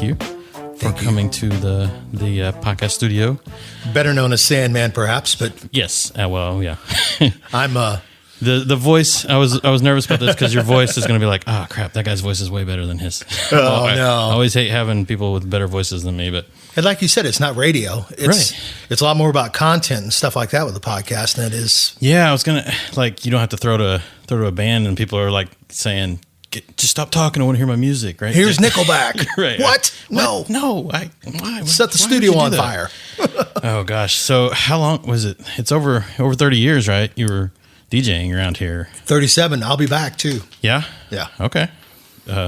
you for coming to the podcast studio. Better known as Sandman, perhaps, but yes. Well, yeah. I'm the voice. I was nervous about this because your voice is going to be like, oh crap, that guy's voice is way better than his. Oh I no! I always hate having people with better voices than me, but and like you said, it's not radio. It's a lot more about content and stuff like that with the podcast than it is. Yeah, I was gonna you don't have to throw to a band and people are like saying, just stop talking. I want to hear my music. Right? Here's Nickelback. Right? What? No. Why? Set the studio on fire. Oh gosh. So how long was it? It's over 30 years, right? You were DJing around here. 37. I'll be back too. Yeah. Yeah. Okay.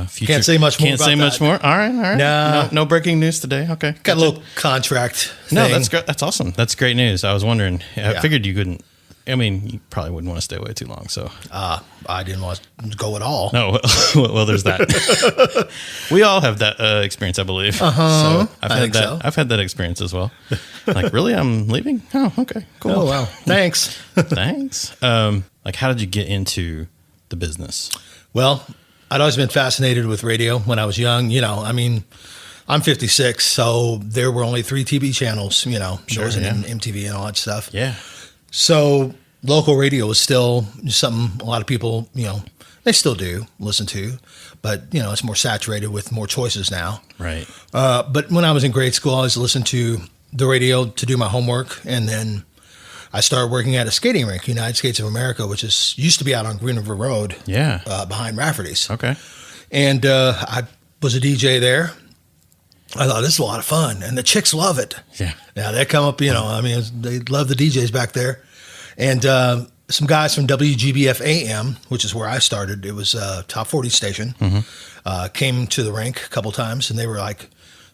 Future, can't say much more. Can't say much more. All right. No breaking news today. Okay. Got a little contract thing. No, that's great. That's awesome. That's great news. I was wondering. I figured you couldn't. I mean, you probably wouldn't want to stay away too long. So I didn't want to go at all. No. Well, there's that. We all have that experience, I believe. So I've had that experience as well. Like, really, I'm leaving? Oh, okay, cool. Oh, wow. Thanks. Thanks. How did you get into the business? Well, I'd always been fascinated with radio when I was young. I'm 56, so there were only 3 TV channels, there wasn't MTV and all that stuff. Yeah. So local radio was still something a lot of people, they still do listen to, but, it's more saturated with more choices now. Right. But when I was in grade school, I always listened to the radio to do my homework. And then I started working at a skating rink, United Skates of America, which used to be out on Green River Road. Yeah. Behind Rafferty's. Okay. And I was a DJ there. I thought, this is a lot of fun. And the chicks love it. Yeah. Now they come up, they love the DJs back there. And some guys from WGBF AM, which is where I started, it was a top 40 station, came to the rink a couple times, and they were like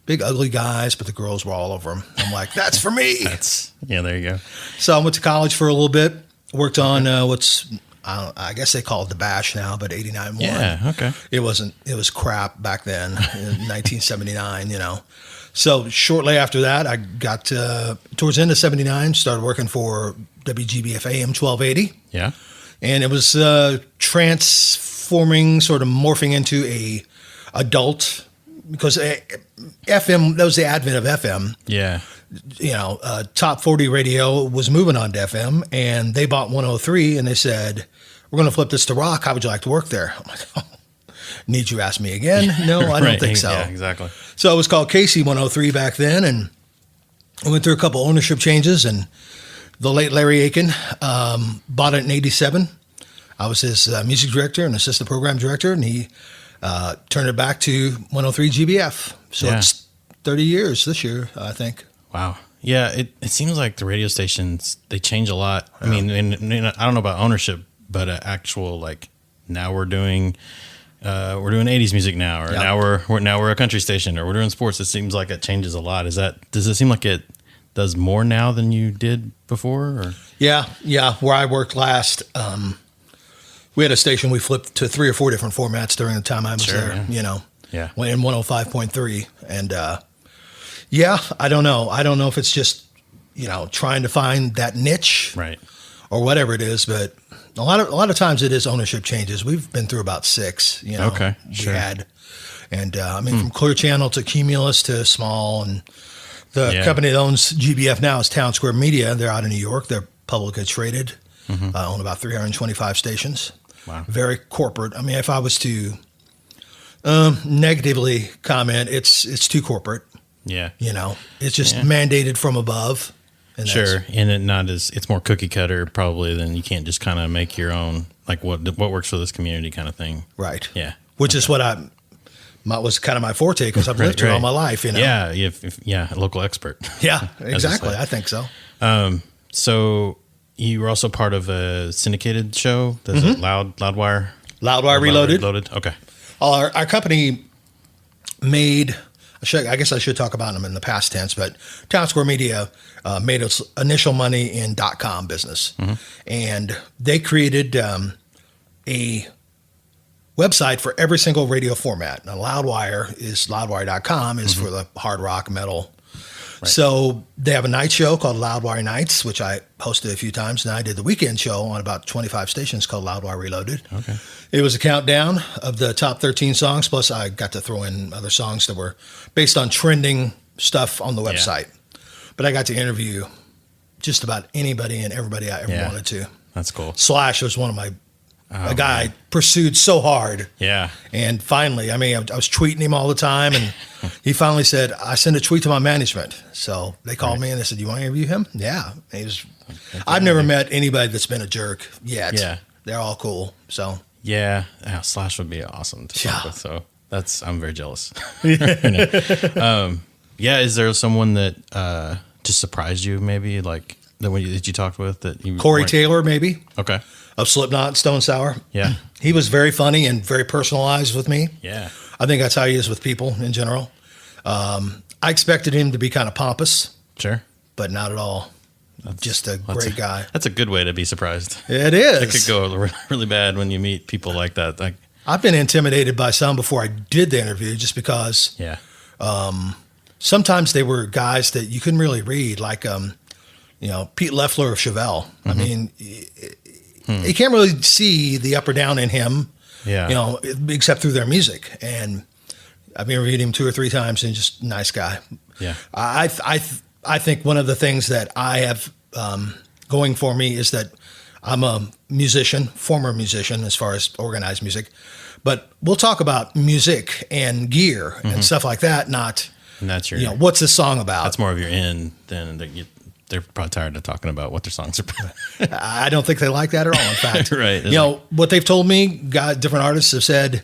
big, ugly guys, but the girls were all over them. I'm like, that's for me. There you go. So I went to college for a little bit, worked on I guess they call it the Bash now, but 89.1. Yeah, okay. It was crap back then in 1979, So shortly after that, I got towards the end of 79, started working for WGBF AM 1280. Yeah. And it was transforming, sort of morphing into a adult, because FM, that was the advent of FM. Yeah. Top 40 radio was moving on to FM, and they bought 103, and they said, we're going to flip this to rock. How would you like to work there? I'm like, need you ask me again? No, I don't think so. Yeah, exactly. So it was called KC 103 back then, and I went through a couple ownership changes, and the late Larry Aiken bought it in 87. I was his music director and assistant program director, and he turned it back to 103 GBF. So it's 30 years this year, I think. Wow. Yeah, it seems like the radio stations, they change a lot. I mean, and I don't know about ownership, but actual, now we're doing 80s music now, or now we're a country station, or we're doing sports. It seems like it changes a lot. Does it seem like it does more now than you did before? Or? Yeah. Where I worked last, we had a station we flipped to 3 or 4 different formats during the time I was there. Yeah. Went in 105.3, and I don't know. I don't know if it's just trying to find that niche, right, or whatever it is, but. A lot of times it is ownership changes. We've been through about 6, Okay, sure. We had. And from Clear Channel to Cumulus to Small, and the company that owns GBF now is Town Square Media. They're out of New York. They're publicly traded, own about 325 stations. Wow. Very corporate. I mean, if I was to negatively comment, it's too corporate. Yeah. It's just mandated from above. And sure, and it's more cookie cutter probably than you can't just kind of make your own, like what works for this community kind of thing. Right. Yeah. Which is what was kind of my forte, because I've lived here all my life. Yeah. A local expert. Yeah, exactly. I think so. So you were also part of a syndicated show. Does it Loudwire? Loudwire Reloaded. Okay. Our company made. I guess I should talk about them in the past tense, but Town Square Media made its initial money in .com business. And they created a website for every single radio format. Now, Loudwire is loudwire.com is for the hard rock, metal, So they have a night show called Loudwire Nights, which I hosted a few times. And I did the weekend show on about 25 stations called Loudwire Reloaded. Okay. It was a countdown of the top 13 songs. Plus, I got to throw in other songs that were based on trending stuff on the website. Yeah. But I got to interview just about anybody and everybody I ever wanted to. That's cool. Slash was one of my a guy I pursued so hard. Yeah. And finally, I mean, I was tweeting him all the time, and he finally said, I sent a tweet to my management. So they called me and they said, "Do you want to interview him?" Yeah. And I've never met anybody that's been a jerk yet. Yeah. They're all cool. So yeah, Slash would be awesome to talk with. So I'm very jealous. Is there someone that just surprised you, maybe, like that you talked with that you Corey Taylor, maybe? Okay. Of Slipknot, Stone Sour. Yeah. He was very funny and very personalized with me. Yeah. I think that's how he is with people in general. I expected him to be kind of pompous. Sure. But not at all. Just a great guy. That's a good way to be be. It is. It could go really bad when you meet people like that. Like, I've been intimidated by some before I did the interview just because sometimes they were guys that you couldn't really read, like Pete Loeffler of Chevelle. Mm-hmm. I mean, you can't really see the up or down in him, except through their music. And I've interviewed him 2 or 3 times, and just nice guy. Yeah, I think one of the things that I have going for me is that I'm a musician, former musician, as far as organized music. But we'll talk about music and gear and stuff like that. Not, and that's your, what's this song about? That's more of your in than they're probably tired of talking about what their songs are about. I don't think they like that at all. In fact, right? What they've told me, different artists have said,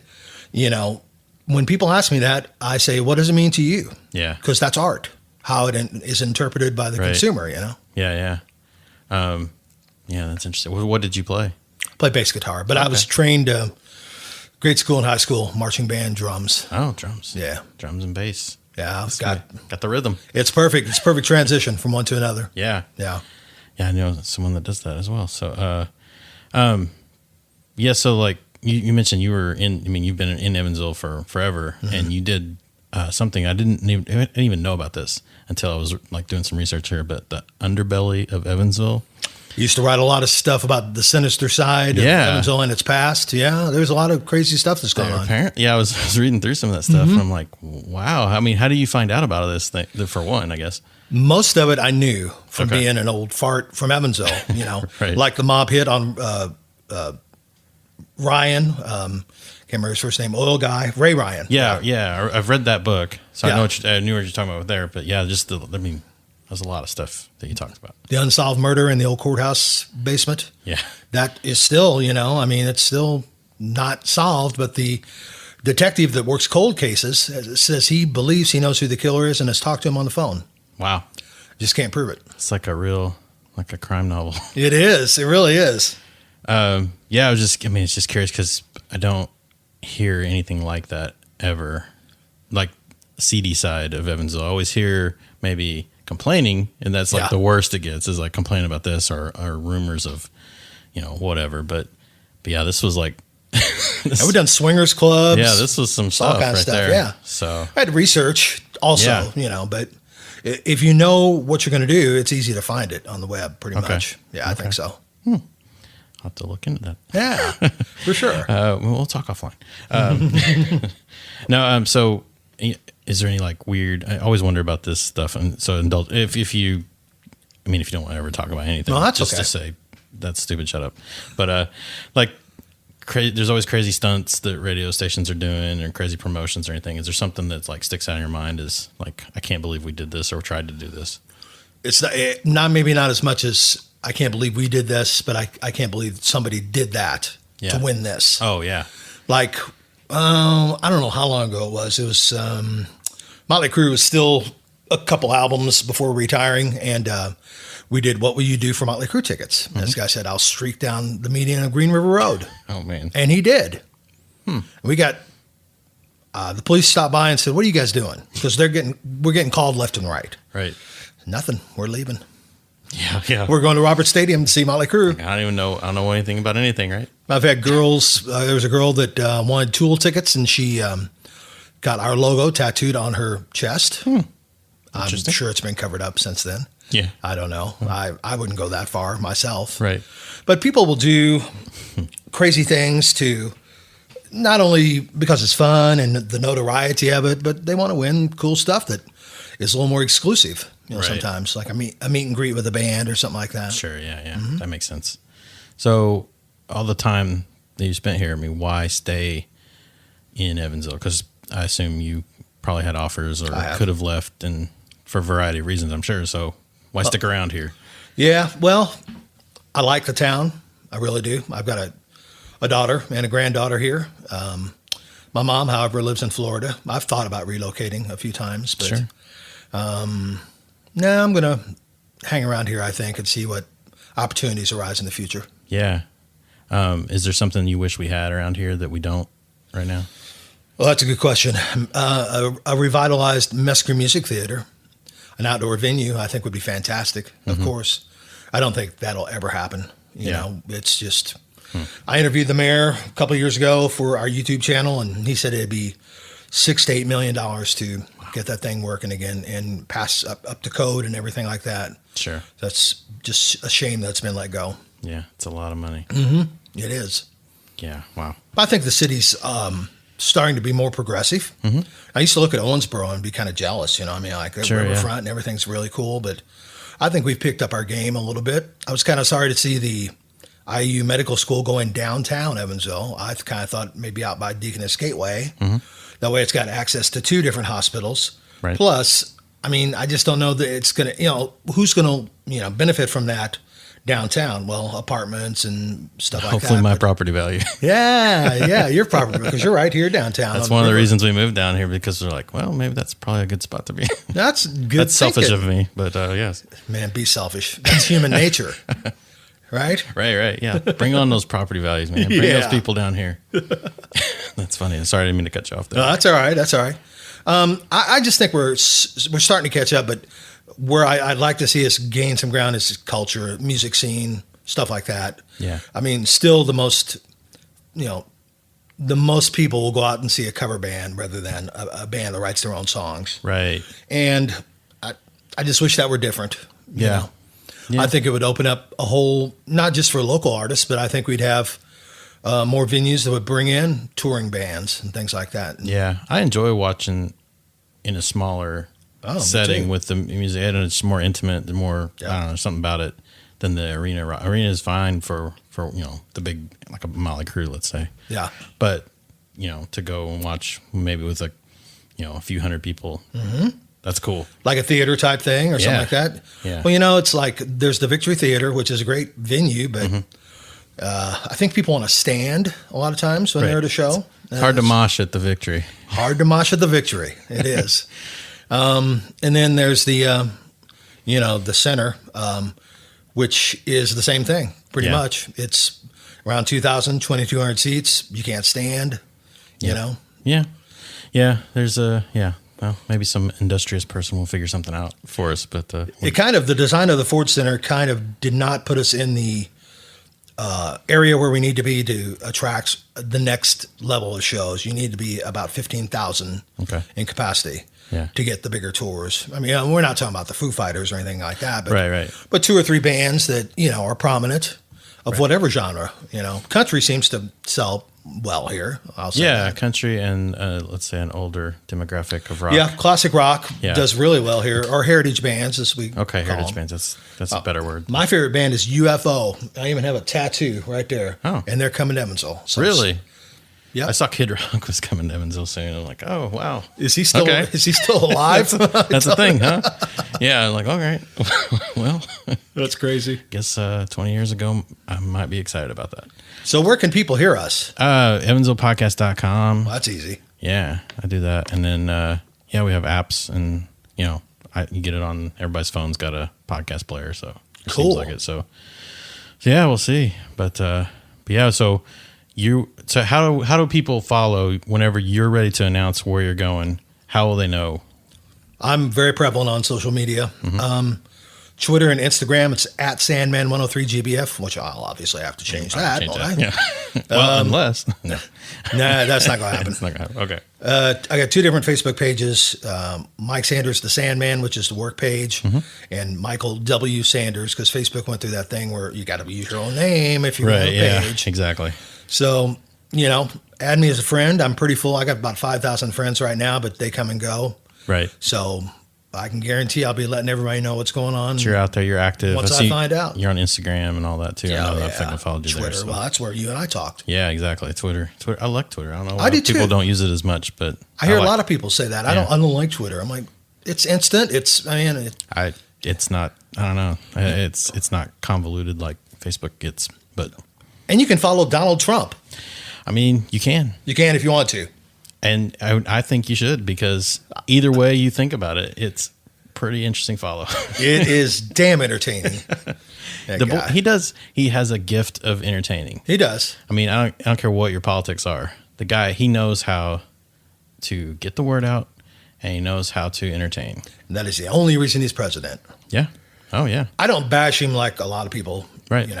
when people ask me that, I say, "What does it mean to you?" Yeah, because that's art. How it is interpreted by the consumer. Yeah. That's interesting. What did you play? I played bass guitar, but I was trained grade school and high school marching band drums. Oh, drums. Yeah, drums and bass. Yeah, I've got the rhythm. It's perfect. It's perfect transition from one to another. Yeah. I know someone that does that as well. So, so like you mentioned, you've been in Evansville for forever, and you did something I didn't even know about this until I was like doing some research here. But the Underbelly of Evansville. Used to write a lot of stuff about the sinister side of Evansville and its past. Yeah, there's a lot of crazy stuff that's going on. I was reading through some of that stuff, and I'm like, wow. I mean, how do you find out about this thing? For one, I guess. Most of it I knew from being an old fart from Evansville, right. Like the mob hit on Ryan, can't remember his first name, oil guy, Ray Ryan. Yeah. I've read that book, so I knew what you're talking about there. But there's a lot of stuff that you talked about. The unsolved murder in the old courthouse basement. Yeah. That is still, it's still not solved, but the detective that works cold cases says he believes he knows who the killer is and has talked to him on the phone. Wow. Just can't prove it. It's like a crime novel. It is. It really is. It's just curious because I don't hear anything like that ever. Like seedy side of Evansville. I always hear maybe complaining, and that's like the worst it gets is like complaining about this or rumors of, whatever. But this was like, we've done swingers clubs. Yeah, this was some stuff right there. Yeah. So I had to research also, but if you know what you're going to do, it's easy to find it on the web pretty much. Yeah, I think so. I'll have to look into that. Yeah, for sure. We'll talk offline. So is there any like weird? I always wonder about this stuff, and so if you don't want to ever talk about anything, no, that's just okay. to say that's stupid. Shut up. But there's always crazy stunts that radio stations are doing, or crazy promotions or anything. Is there something that's like sticks out in your mind? Is like, I can't believe we did this or tried to do this. It's maybe not as much as I can't believe we did this, but I can't believe somebody did that to win this. Oh yeah. Like, I don't know how long ago it was. It was Motley Crue was still a couple albums before retiring, and we did What Will You Do for Motley Crue tickets. Mm-hmm. This guy said, "I'll streak down the median of Green River Road." Oh man. And he did. We got the police stopped by and said, "What are you guys doing?" Because we're getting called left and right. Right. Nothing. We're leaving. Yeah. We're going to Roberts Stadium to see Motley Crue. I don't know anything about anything, right? I've had girls. There was a girl that wanted Tool tickets, and she got our logo tattooed on her chest. I'm sure it's been covered up since then. Yeah. I don't know. I wouldn't go that far myself. Right. But people will do crazy things to not only because it's fun and the notoriety of it, but they want to win cool stuff that is a little more exclusive. Right. Sometimes like a meet and greet with a band or something like that. Sure. Yeah. That makes sense. So all the time that you spent here, I mean, why stay in Evansville? Because I assume you probably had offers or could have left, and for a variety of reasons, I'm sure. So why stick around here? Yeah, well, I like the town. I really do. I've got a daughter and a granddaughter here. My mom, however, lives in Florida. I've thought about relocating a few times, but Sure. no, I'm going to hang around here, I think, and see what opportunities arise in the future. Yeah. Is there something you wish we had around here that we don't right now? Well, that's a good question. A revitalized Mesker Music Theater, an outdoor venue, I think would be fantastic. Of course, I don't think that'll ever happen. You know, it's just. I interviewed the mayor a couple of years ago for our YouTube channel, and he said it'd be $6 to $8 million to get that thing working again and pass up to code and everything like that. Sure. That's just a shame that's been let go. Yeah, it's a lot of money. It is. Yeah. Wow. I think the city's starting to be more progressive. I used to look at Owensboro and be kind of jealous. You know, I mean, like riverfront and everything's really cool, but I think we've picked up our game a little bit. I was kind of sorry to see the IU Medical School going downtown Evansville. I kind of thought maybe out by Deaconess Gateway. That way it's got access to 2 different hospitals. Right. Plus, I mean, I just don't know that it's going to, who's going to, benefit from that downtown? Well, apartments and stuff like that. Hopefully my property value. Yeah, your property, because you're right here downtown. That's one of the reasons we moved down here, because we're like, well, maybe that's probably a good spot to be. That's good. That's selfish of me, but yes. Man, be selfish. That's human nature. Right? Right. Yeah. Bring on those property values, man. Bring those people down here. That's funny. Sorry, I didn't mean to cut you off there. No, that's all right. I just think we're starting to catch up, but where I'd like to see us gain some ground is culture, music scene, stuff like that. Yeah. I mean, still the most people will go out and see a cover band rather than a band that writes their own songs. Right. And I just wish that were different. You know? Yeah. I think it would open up a whole, not just for local artists, but I think we'd have more venues that would bring in touring bands and things like that. Yeah. I enjoy watching in a smaller setting with the music, and it's more intimate, the more, I don't know, something about it than the arena. Arena is fine for the big, like a Motley Crue, let's say. Yeah. But, to go and watch maybe with a few hundred people, that's cool. Like a theater type thing or something like that. Yeah. Well, it's like there's the Victory Theater, which is a great venue, but I think people want to stand a lot of times when they're at a show. It's hard to mosh at the Victory. Hard to mosh at the Victory. It is. And then there's the, the center, which is the same thing pretty much. It's around 2,000, 2,200 seats. You can't stand, you know? Yeah. Yeah. There's well, maybe some industrious person will figure something out for us, but the design of the Ford Center kind of did not put us in the area where we need to be to attract the next level of shows. You need to be about 15,000 in capacity to get the bigger tours. I mean, we're not talking about the Foo Fighters or anything like that, but but 2 or 3 bands that are prominent of whatever genre. Country seems to sell well here. I'll say that. Country and let's say an older demographic of rock. Yeah, classic rock does really well here. Or heritage bands, as we call heritage them. bands. That's a better word. My favorite band is UFO. I even have a tattoo right there. Oh, and they're coming to Evansville. So really? Yeah, I saw Kid Rock was coming to Evansville soon. I'm like, oh wow, is he still alive? that's the thing, huh? Yeah, I'm like, all right, well, that's crazy. Guess 20 years ago, I might be excited about that. So where can people hear us? EvansvillePodcast.com. Well, that's easy. Yeah, I do that, and then we have apps, and you get it on everybody's phone's got a podcast player, so it seems like it. So yeah, we'll see, but yeah, so. So how do people follow whenever you're ready to announce where you're going? How will they know? I'm very prevalent on social media. Twitter and Instagram, it's at Sandman103GBF, which I'll obviously have to change that. Yeah. Well, unless. No. Nah, that's not going to happen. It's not going to happen. Okay. I got 2 different Facebook pages. Mike Sanders, the Sandman, which is the work page, and Michael W. Sanders, because Facebook went through that thing where you got to use your own name if you're on a page. Exactly. So, add me as a friend. I'm pretty full. I got about 5,000 friends right now, but they come and go. Right. So I can guarantee I'll be letting everybody know what's going on. So you're out there, you're active. Once I find out. You're on Instagram and all that too. Yeah, I know that I followed you Twitter. there. So. Well, that's where you and I talked. Yeah, exactly. Twitter. I like Twitter. I don't know why I do people too. don't use it as much, but I hear a lot of people say that. Yeah. I don't like Twitter. I'm like, it's instant. It's not. I don't know. It's not convoluted like Facebook gets, but. And you can follow Donald Trump. I mean, you can. You can if you want to. And I think you should, because either way you think about it, it's pretty interesting follow. It is damn entertaining. He has a gift of entertaining. He does. I mean, I don't care what your politics are. The guy, he knows how to get the word out, and he knows how to entertain. And that is the only reason he's president. Yeah. Oh, yeah. I don't bash him like a lot of people. Right.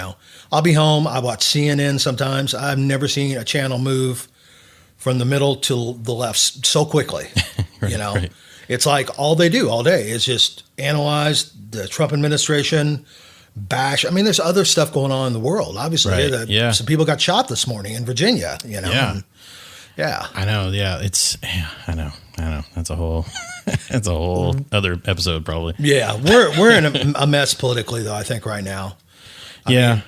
I'll be home. I watch CNN sometimes. I've never seen a channel move from the middle to the left so quickly. Right. It's like all they do all day is just analyze the Trump administration, bash. I mean, there's other stuff going on in the world. Obviously, Right. Some people got shot this morning in Virginia. Yeah. Yeah. I know. Yeah. I know. That's a whole other episode probably. Yeah. We're in a mess politically, though, I think right now. I mean,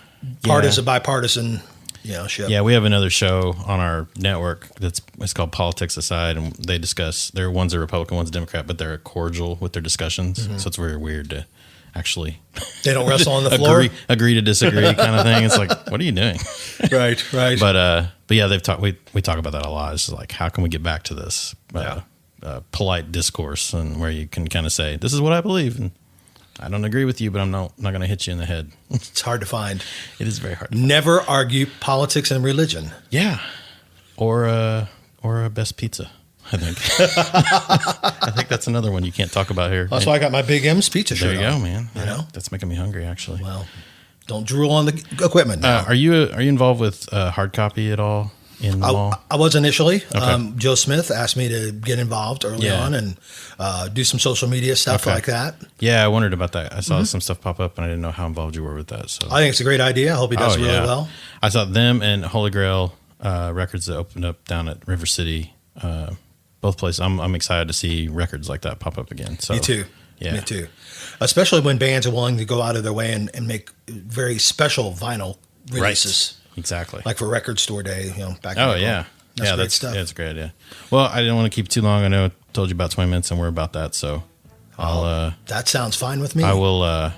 bipartisan, ship. Yeah, we have another show on our network it's called Politics Aside, and they discuss. One's a Republican, one's a Democrat, but they're cordial with their discussions. So it's very weird to actually. They don't wrestle on the floor. Agree to disagree, kind of thing. It's like, what are you doing? Right. But yeah, they've talked. We talk about that a lot. It's like, how can we get back to this polite discourse, and where you can kind of say, this is what I believe, and I don't agree with you, but I'm not going to hit you in the head. It's hard to find. It is very hard. Never argue politics and religion. Yeah. Or a best pizza, I think. I think that's another one you can't talk about here. That's why I got my Big M's pizza shirt. There you go, man. That's making me hungry, actually. Well, don't drool on the equipment now. Are you involved with hard copy at all in the mall? I was initially. Okay. Joe Smith asked me to get involved early on and do some social media stuff like that. Yeah, I wondered about that. I saw some stuff pop up, and I didn't know how involved you were with that. So I think it's a great idea. I hope he does really well. I saw them and Holy Grail Records that opened up down at River City. Both places. I'm excited to see records like that pop up again. So me too. Yeah. Me too. Especially when bands are willing to go out of their way and make very special vinyl releases. Right. Exactly. Like for Record Store Day, back in Oh, April. yeah. That's great stuff. Yeah, it's a great idea. Well, I didn't want to keep too long. I know I told you about 20 minutes, and we're about that. So that sounds fine with me. I will,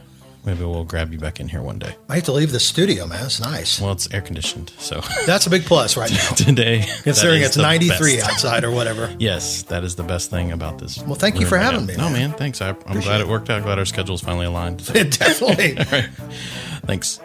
maybe we'll grab you back in here one day. I hate to leave the studio, man. It's nice. Well, it's air conditioned, so. That's a big plus right now. Today. Considering it's 93 outside or whatever. Yes, that is the best thing about this. Well, thank you for having me. No, man, thanks. I'm glad it worked out. Glad our schedules finally aligned. Definitely. All right. Thanks.